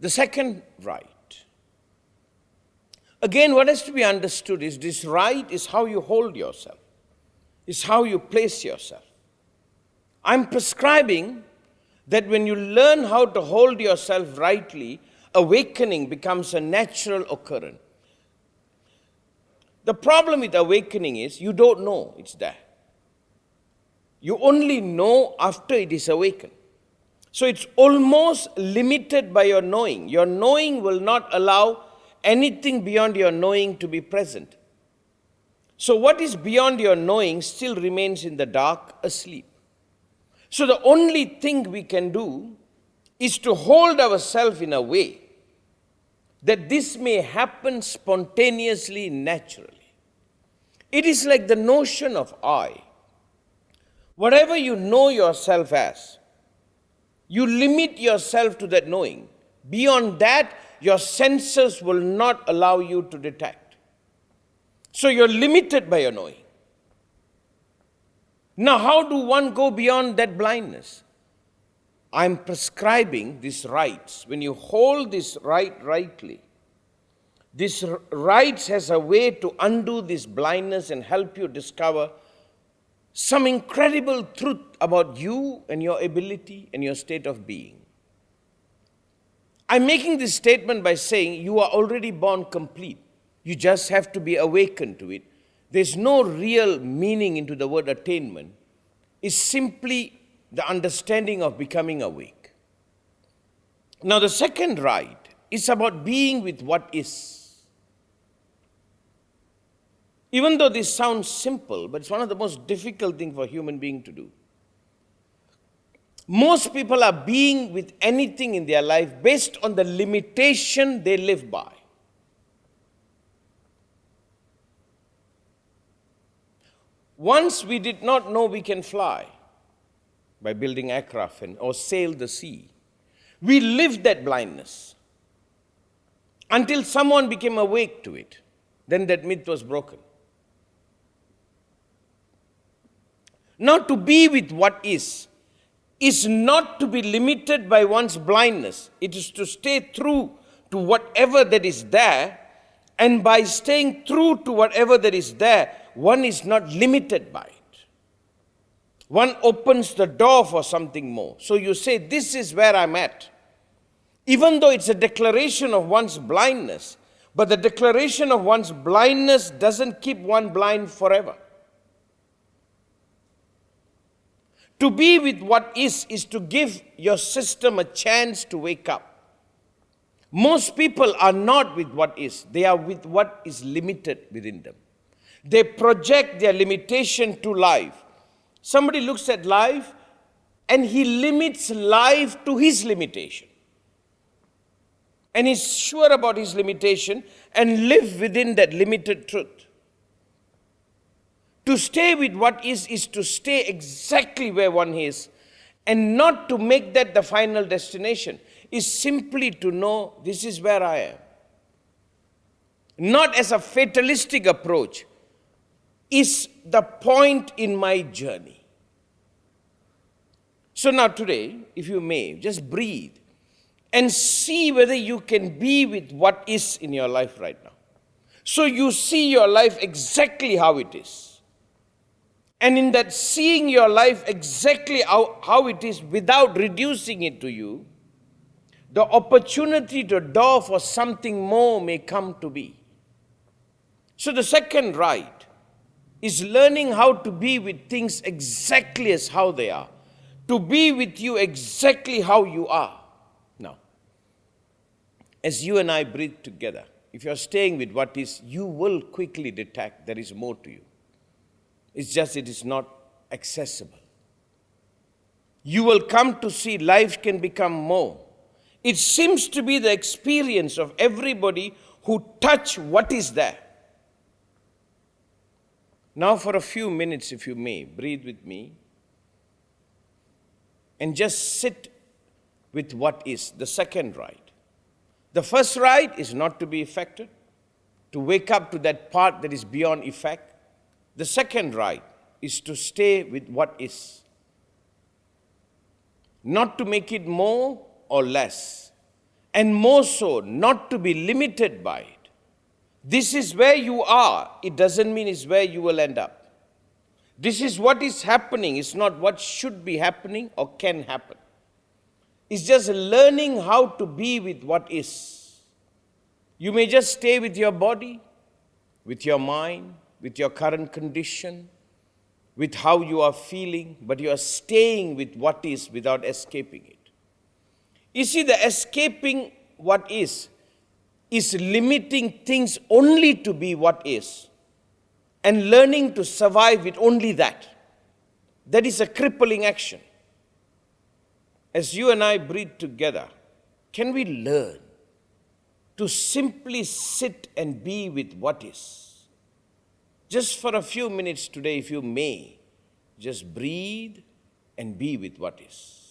The second right. Again, what has to be understood is this right is how you hold yourself, is how you place yourself. I'm prescribing that when you learn how to hold yourself rightly, awakening becomes a natural occurrence. The problem with awakening is you don't know it's there. You only know after it is awakened. So it's almost limited by your knowing. Your knowing will not allow anything beyond your knowing to be present. So what is beyond your knowing still remains in the dark, asleep. So the only thing we can do is to hold ourselves in a way that this may happen spontaneously, naturally. It is like the notion of I. Whatever you know yourself as, you limit yourself to that knowing. Beyond that, your senses will not allow you to detect. So you're limited by your knowing. Now, how do one go beyond that blindness? I'm prescribing these rites. When you hold this right rightly, this rites has a way to undo this blindness and help you discover some incredible truth about you and your ability and your state of being. I'm making this statement by saying you are already born complete. You just have to be awakened to it. There's no real meaning into the word attainment. It's simply the understanding of becoming awake. Now, the second right is about being with what is. Even though this sounds simple, but it's one of the most difficult things for a human being to do. Most people are being with anything in their life based on the limitation they live by. Once we did not know we can fly by building aircraft or sail the sea. We lived that blindness until someone became awake to it. Then that myth was broken. Now, to be with what is not to be limited by one's blindness. It is to stay true to whatever that is there, and by staying true to whatever that is there, one is not limited by it. One opens the door for something more. So you say, this is where I'm at. Even though it's a declaration of one's blindness, but the declaration of one's blindness doesn't keep one blind forever. To be with what is to give your system a chance to wake up. Most people are not with what is. They are with what is limited within them. They project their limitation to life. Somebody looks at life and he limits life to his limitation. And he's sure about his limitation and live within that limited truth. To stay with what is to stay exactly where one is, and not to make that the final destination. Is simply to know this is where I am. Not as a fatalistic approach, is the point in my journey. So now today, if you may, just breathe and see whether you can be with what is in your life right now. So you see your life exactly how it is. And in that seeing your life exactly how it is without reducing it to you, the opportunity to door for something more may come to be. So the second right is learning how to be with things exactly as how they are. To be with you exactly how you are. Now, as you and I breathe together, if you're staying with what is, you will quickly detect there is more to you. It's just it is not accessible. You will come to see life can become more. It seems to be the experience of everybody who touch what is there. Now for a few minutes, if you may, breathe with me and just sit with what is, the second right. The first right is not to be affected, to wake up to that part that is beyond effect. The second right is to stay with what is, not to make it more or less, and more so, not to be limited by it. This is where you are. It doesn't mean it's where you will end up. This is what is happening. It's not what should be happening or can happen. It's just learning how to be with what is. You may just stay with your body, with your mind, with your current condition, with how you are feeling, but you are staying with what is without escaping it. You see, the escaping what is limiting things only to be what is, and learning to survive with only that. That is a crippling action. As you and I breathe together, can we learn to simply sit and be with what is? Just for a few minutes today, if you may, just breathe and be with what is.